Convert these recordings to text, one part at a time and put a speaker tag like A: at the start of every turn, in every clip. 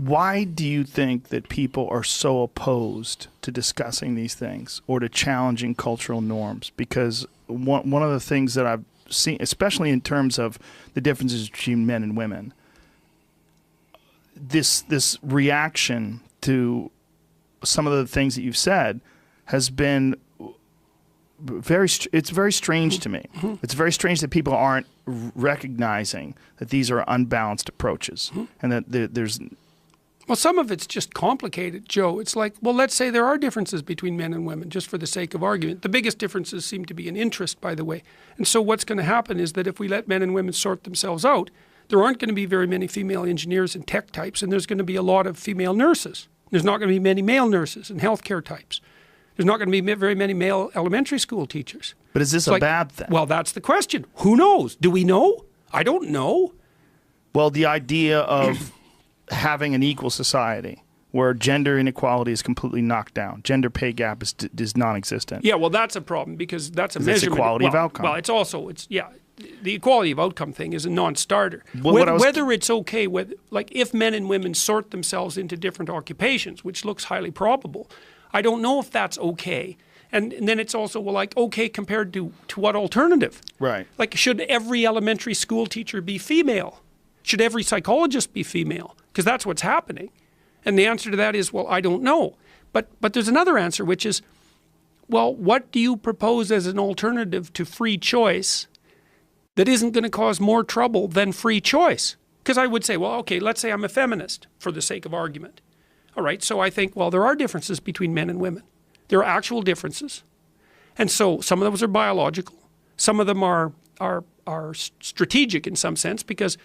A: Why do you think that people are so opposed to discussing these things or to challenging cultural norms? Because one of the things that I've seen, especially in terms of the differences between men and women, this reaction to some of the things that you've said has been it's very strange to me. It's very strange that people aren't recognizing that these are unbalanced approaches and that there's...
B: Well, some of it's just complicated, Joe. It's like, well, let's say there are differences between men and women, just for the sake of argument. The biggest differences seem to be in interest, by the way. And so what's going to happen is that if we let men and women sort themselves out, there aren't going to be very many female engineers and tech types, and there's going to be a lot of female nurses. There's not going to be many male nurses and healthcare types. There's not going to be very many male elementary school teachers.
A: But is this a bad thing?
B: Well, that's the question. Who knows? Do we know? I don't know.
A: Well, the idea of having an equal society where gender inequality is completely knocked down, gender pay gap is non-existent.
B: Yeah, well, that's a problem because that's a measurement.
A: It's equality of outcome.
B: Well, the equality of outcome thing is a non-starter. Whether it's okay, if men and women sort themselves into different occupations, which looks highly probable, I don't know if that's okay. And then it's also, okay compared to what alternative?
A: Right.
B: Like, should every elementary school teacher be female? Should every psychologist be female? Because that's what's happening. And the answer to that is, well, I don't know. But there's another answer, which is, well, what do you propose as an alternative to free choice that isn't going to cause more trouble than free choice? Because I would say, well, okay, let's say I'm a feminist for the sake of argument. All right, so I think, well, there are differences between men and women. There are actual differences. And so some of those are biological. Some of them are strategic in some sense because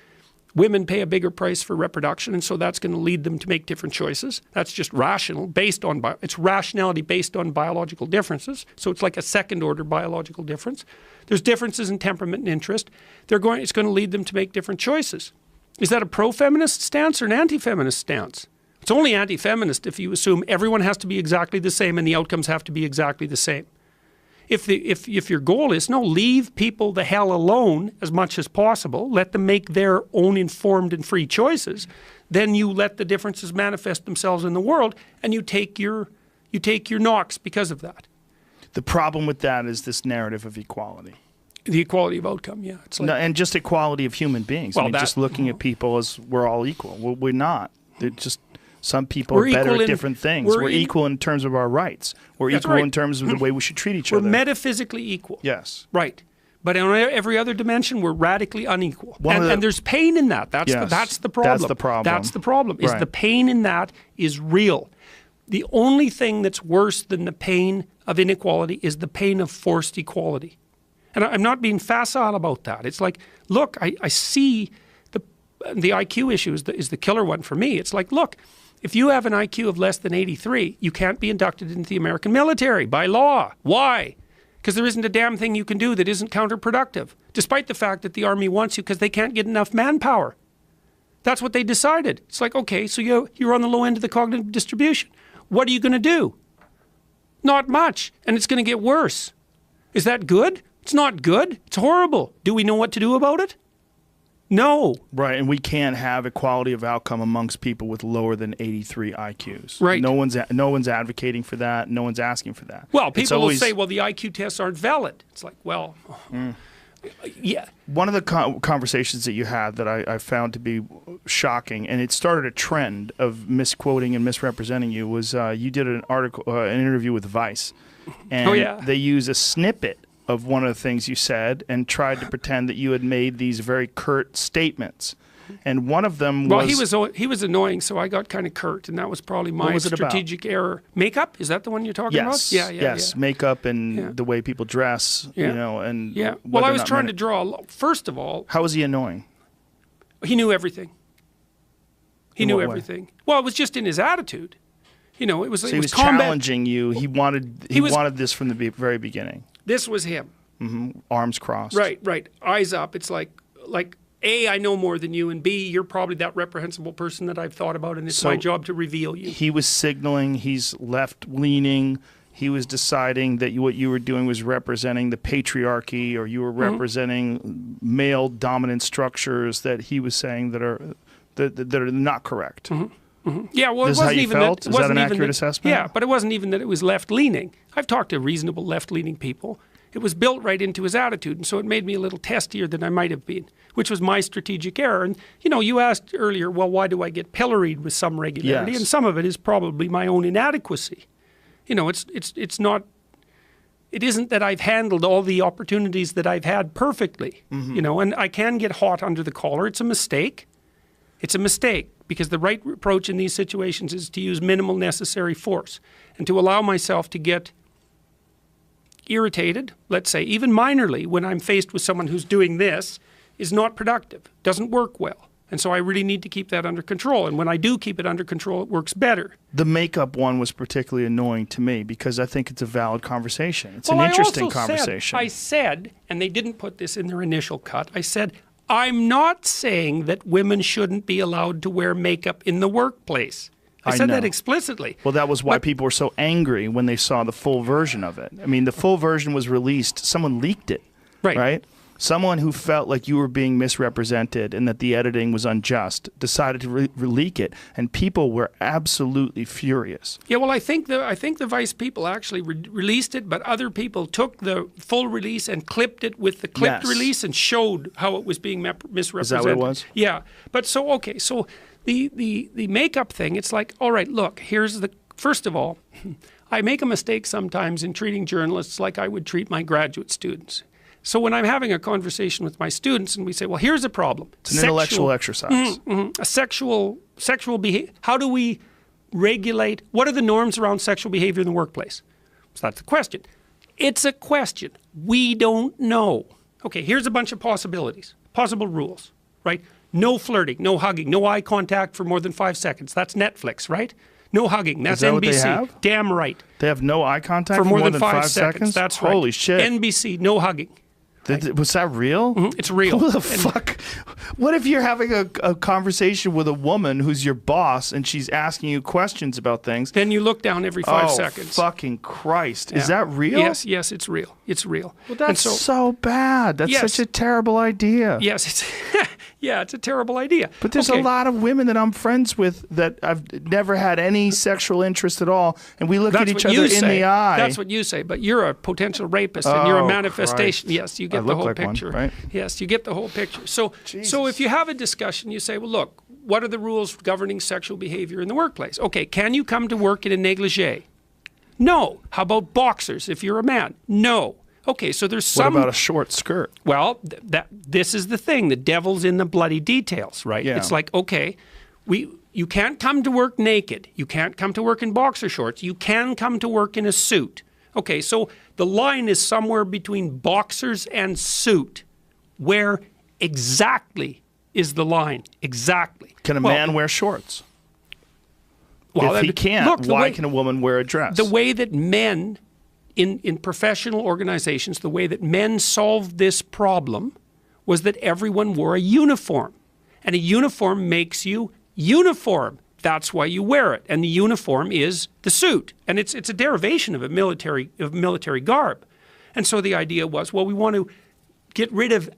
B: women pay a bigger price for reproduction, and so that's going to lead them to make different choices. That's just rational, it's rationality based on biological differences. So it's like a second-order biological difference. There's differences in temperament and interest. It's going to lead them to make different choices. Is that a pro-feminist stance or an anti-feminist stance? It's only anti-feminist if you assume everyone has to be exactly the same and the outcomes have to be exactly the same. If your goal is, no, leave people the hell alone as much as possible, let them make their own informed and free choices, then you let the differences manifest themselves in the world and you take your knocks because of that.
A: The problem with that is this narrative of equality.
B: The equality of outcome, yeah. It's like,
A: no, and just equality of human beings.
B: Well,
A: just looking at people as we're all equal. Well, we're not. They're just... Some people are better at different things. We're equal in terms of our rights. We're equal in terms of the way we should treat each other.
B: We're metaphysically equal.
A: Yes.
B: Right. But in every other dimension, we're radically unequal. And there's pain in that. That's the problem.
A: That's the problem.
B: That's the problem, is the pain in that is real. The only thing that's worse than the pain of inequality is the pain of forced equality. And I'm not being facile about that. It's like, look, I see the IQ issue is the killer one for me. It's like, look, if you have an IQ of less than 83, you can't be inducted into the American military by law. Why? Because there isn't a damn thing you can do that isn't counterproductive, despite the fact that the Army wants you because they can't get enough manpower. That's what they decided. It's like, okay, so you're on the low end of the cognitive distribution. What are you going to do? Not much, and it's going to get worse. Is that good? It's not good. It's horrible. Do we know what to do about it? No.
A: Right, and we can't have equality of outcome amongst people with lower than 83 IQs.
B: Right.
A: No one's advocating for that. No one's asking for that.
B: Well, people will say, well, the IQ tests aren't valid. It's like, well, yeah.
A: One of the conversations that you had that I found to be shocking, and it started a trend of misquoting and misrepresenting you, was you did an interview with Vice, and they use a snippet of one of the things you said and tried to pretend that you had made these very curt statements. And one of them was...
B: Well, he was annoying, so I got kind of curt, and that was probably my strategic error. Makeup? Is that the one you're talking about?
A: Yes, makeup and the way people dress, you know, and...
B: Yeah, well, I was trying to draw... First of all...
A: How was he annoying?
B: He knew everything. He knew everything. Way? Well, it was just in his attitude. You know, it was...
A: So he was challenging you. He wanted this from the very beginning.
B: This was him.
A: Mm-hmm. Arms crossed.
B: Right. Eyes up. It's like A, I know more than you, and B, you're probably that reprehensible person that I've thought about, and it's my job to reveal you. He
A: was signaling he's left-leaning. He was deciding that what you were doing was representing the patriarchy, or you were representing male dominant structures that he was saying that are not correct.
B: Yeah, well,
A: This
B: it
A: is how
B: wasn't
A: you
B: even
A: felt?
B: that.
A: Is that an accurate assessment?
B: Yeah, but it wasn't even that it was left-leaning. I've talked to reasonable left-leaning people. It was built right into his attitude, and so it made me a little testier than I might have been, which was my strategic error. And, you know, you asked earlier, well, why do I get pilloried with some regularity?
A: Yes.
B: And some of it is probably my own inadequacy. You know, it's not... It isn't that I've handled all the opportunities that I've had perfectly, you know, and I can get hot under the collar. It's a mistake. It's a mistake because the right approach in these situations is to use minimal necessary force and to allow myself to get irritated, let's say, even minorly, when I'm faced with someone who's doing this, is not productive, doesn't work well. And so I really need to keep that under control. And when I do keep it under control, it works better.
A: The makeup one was particularly annoying to me because I think it's a valid conversation. It's an interesting conversation.
B: I said, and they didn't put this in their initial cut, I said, I'm not saying that women shouldn't be allowed to wear makeup in the workplace. I said that explicitly.
A: Well, that was why people were so angry when they saw the full version of it. I mean, the full version was released. Someone leaked it, right? Someone who felt like you were being misrepresented and that the editing was unjust decided to leak it, and people were absolutely furious.
B: Yeah, well, I think the Vice people actually released it, but other people took the full release and clipped it with the clipped release and showed how it was being misrepresented.
A: Is that what it was?
B: Yeah, but so okay, so the makeup thing, it's like, all right, look, here's the first of all, I make a mistake sometimes in treating journalists like I would treat my graduate students. So when I'm having a conversation with my students and we say, well, here's a problem.
A: It's an intellectual exercise.
B: A sexual behavior. How do we regulate? What are the norms around sexual behavior in the workplace? So that's the question. It's a question. We don't know. Okay, here's a bunch of possibilities, possible rules, right? No flirting, no hugging, no eye contact for more than 5 seconds. That's Netflix, right? No hugging. That's
A: that
B: NBC.
A: What they have?
B: Damn right.
A: They have no eye contact
B: for more than 5 seconds. That's right.
A: Holy shit.
B: NBC, no hugging.
A: Was that real?
B: It's real.
A: Who the fuck? What if you're having a conversation with a woman who's your boss and she's asking you questions about things?
B: Then you look down every 5 seconds.
A: Fucking Christ. Is that real?
B: Yes, it's real. It's real.
A: Well, that's so bad. That's such a terrible idea.
B: Yes, it's a terrible idea.
A: But there's a lot of women that I'm friends with that I've never had any sexual interest at all, and we look at each other in the eye.
B: That's what you say, but you're a potential rapist and you're a manifestation.
A: Christ.
B: Yes, you get the whole picture.
A: One, right?
B: Yes, you get the whole picture. So if you have a discussion, you say, well, look, what are the rules governing sexual behavior in the workplace? Okay, can you come to work in a negligee? No. How about boxers if you're a man? No. Okay, so there's some...
A: What about a short skirt?
B: Well, this is the thing. The devil's in the bloody details, right?
A: Yeah.
B: It's like, okay, you can't come to work naked. You can't come to work in boxer shorts. You can come to work in a suit. Okay, so the line is somewhere between boxers and suit. Where exactly is the line? Exactly.
A: Can a man wear shorts?
B: Well,
A: if he can't, why can a woman wear a dress?
B: The way that men... In professional organizations, the way that men solved this problem was that everyone wore a uniform. And a uniform makes you uniform. That's why you wear it. And the uniform is the suit. And it's a derivation of military garb. And so the idea was, well, we want to get rid of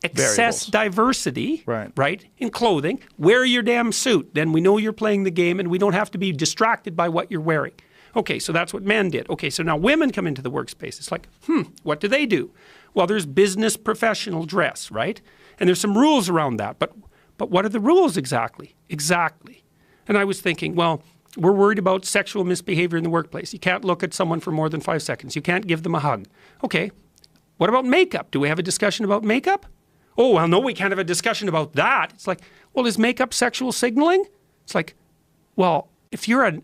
B: excess diversity, right, in clothing. Wear your damn suit. Then we know you're playing the game and we don't have to be distracted by what you're wearing. Okay, so that's what men did. Okay, so now women come into the workspace. It's like, what do? Well, there's business professional dress, right? And there's some rules around that. But what are the rules exactly? Exactly. And I was thinking, well, we're worried about sexual misbehavior in the workplace. You can't look at someone for more than 5 seconds. You can't give them a hug. Okay, what about makeup? Do we have a discussion about makeup? Oh, well, no, we can't have a discussion about that. It's like, well, is makeup sexual signaling? It's like, well, if you're an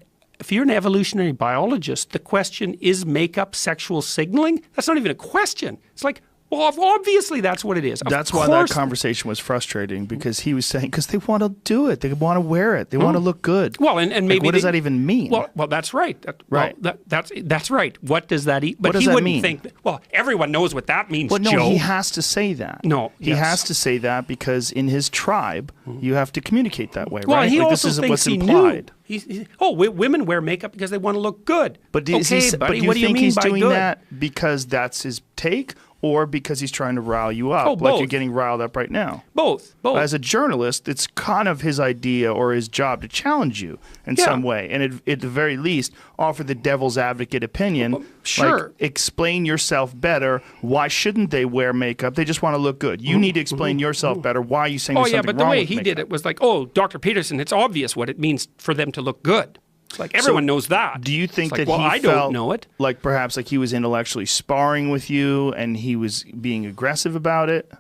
B: evolutionary biologist, the question, is makeup sexual signaling? That's not even a question. It's like, well, obviously that's what it is.
A: That's why that conversation was frustrating, because he was saying, because they want to do it. They want to wear it. They want to look good.
B: Well, and maybe...
A: what does that even mean?
B: Well, that's right.
A: Right.
B: Well, that's right. What does that eat? But
A: what does
B: he
A: that
B: wouldn't
A: mean?
B: think... Well, everyone knows what that means,
A: Well, no,
B: Joe.
A: he has to say that.
B: No.
A: He has to say that because in his tribe, you have to communicate that way,
B: well,
A: right?
B: He
A: like,
B: also
A: this is
B: thinks
A: what's
B: he
A: implied.
B: knew. Women wear makeup because they want to look good.
A: But
B: okay,
A: but
B: buddy,
A: do you
B: what do you
A: think
B: mean
A: he's
B: by
A: doing
B: good?
A: that because that's his take, or because he's trying to rile you up,
B: Oh,
A: like
B: both.
A: you're getting riled up right now?
B: Both.
A: As a journalist, it's kind of his idea or his job to challenge you in some way, and at the very least, offer the devil's advocate opinion.
B: Sure.
A: Like, explain yourself better. Why shouldn't they wear makeup? They just want to look good. You need to explain yourself better. Why are you saying there's something
B: but the
A: wrong
B: way
A: with
B: he
A: makeup?
B: did it was like, oh, Dr. Peterson, it's obvious what it means for them to look good. It's like everyone knows that.
A: Do you think
B: it's like,
A: that
B: well,
A: he
B: I
A: felt
B: don't know it.
A: like perhaps like he was intellectually sparring with you and he was being aggressive about it?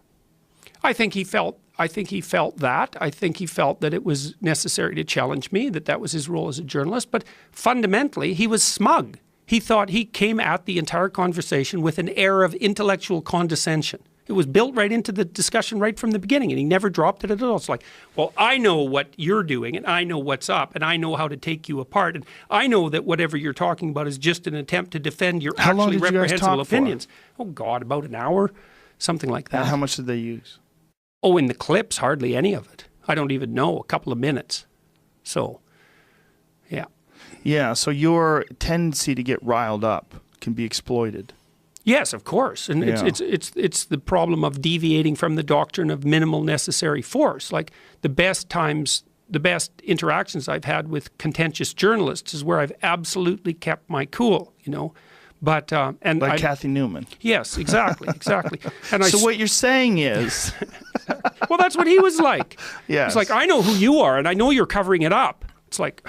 B: I think he felt that. I think he felt that it was necessary to challenge me, that was his role as a journalist. But fundamentally, he was smug. He thought he came at the entire conversation with an air of intellectual condescension. It was built right into the discussion right from the beginning, and he never dropped it at all. It's like, well, I know what you're doing, and I know what's up, and I know how to take you apart, and I know that whatever you're talking about is just an attempt to defend your
A: How long
B: actually
A: did you guys
B: reprehensible
A: talk for?
B: opinions. Oh, God, about an hour, something like that.
A: And how much did they use?
B: Oh, in the clips, hardly any of it. I don't even know, a couple of minutes. So, yeah.
A: Yeah, so your tendency to get riled up can be exploited.
B: Yes, of course, and
A: Yeah.
B: it's the problem of deviating from the doctrine of minimal necessary force. Like the best interactions I've had with contentious journalists is where I've absolutely kept my cool, you know. But and
A: Like Kathy Newman.
B: yes, exactly. And
A: So what you're saying is,
B: well, that's what he was like.
A: Yes.
B: It's like, I know who you are, and I know you're covering it up. It's like,